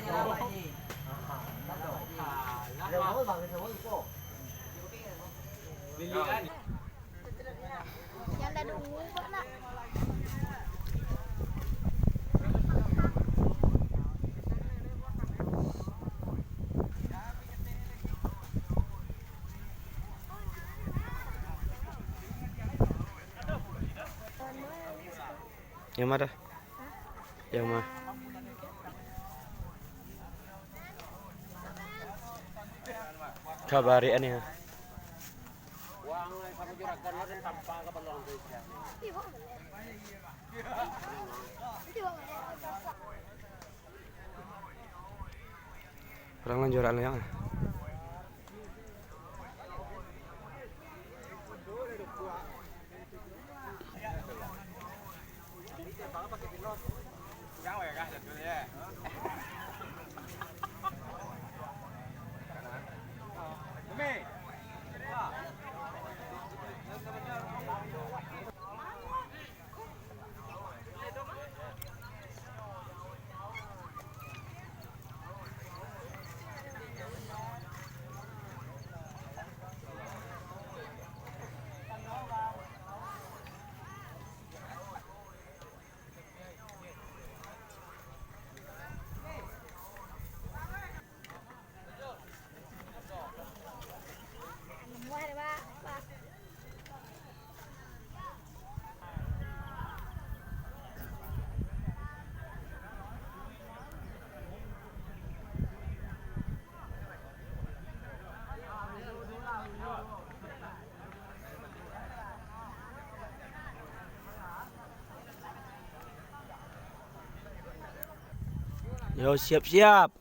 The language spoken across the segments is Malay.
Yang dah dulu nak. Yang mana? Yang mana? Kabari ani ha. Orang lanjuran yang. Yo, siap-siap.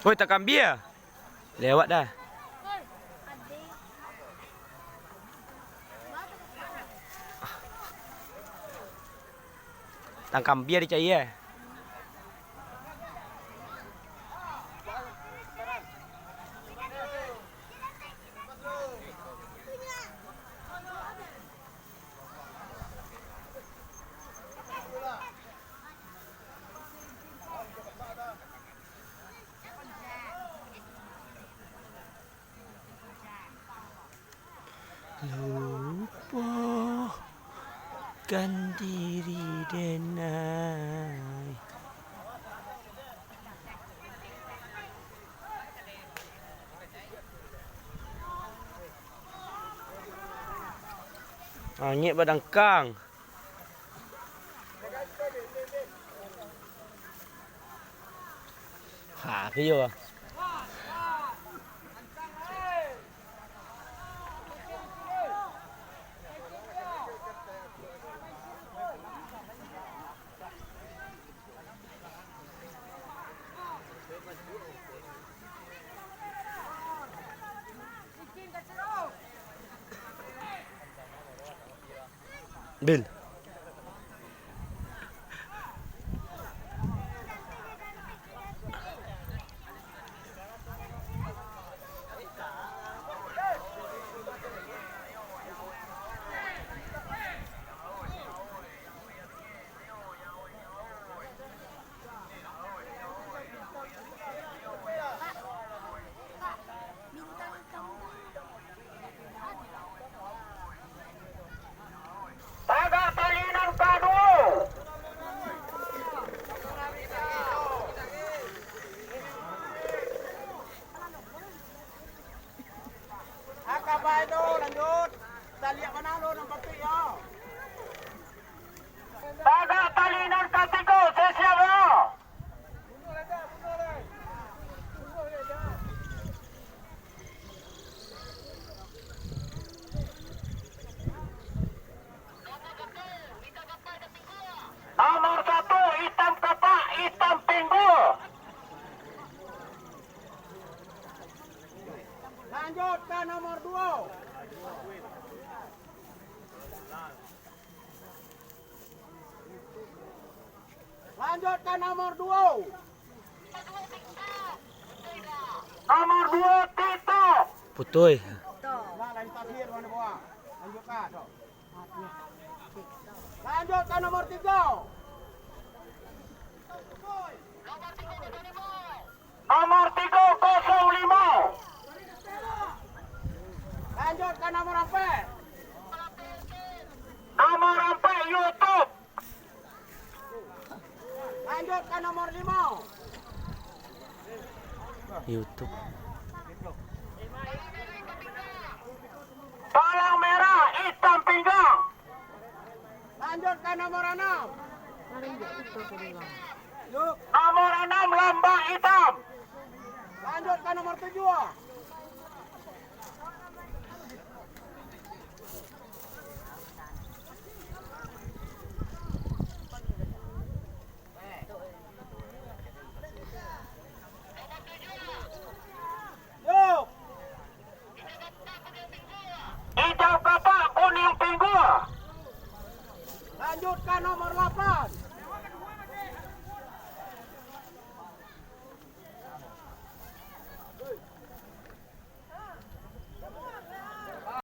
Woi, tak kambia. Lewat dah. Tangkam biar dicari. Lupakan diri denai. Angit badang kang. Ha, kyo. Bil. nomor 2. Lanjutkan nomor 2. Nomor 2 Tito. Putoy. Nah, lain terakhir mana bawa. Lanjutkan. Lanjutkan nomor 3. Nomor 305. Lanjutkan nomor 4. Nomor 4 YouTube. Lanjutkan nomor 5. YouTube. Palang merah, hitam pinggang. Lanjutkan nomor 6. Nomor 6 lambang hitam. Lanjutkan nomor 7.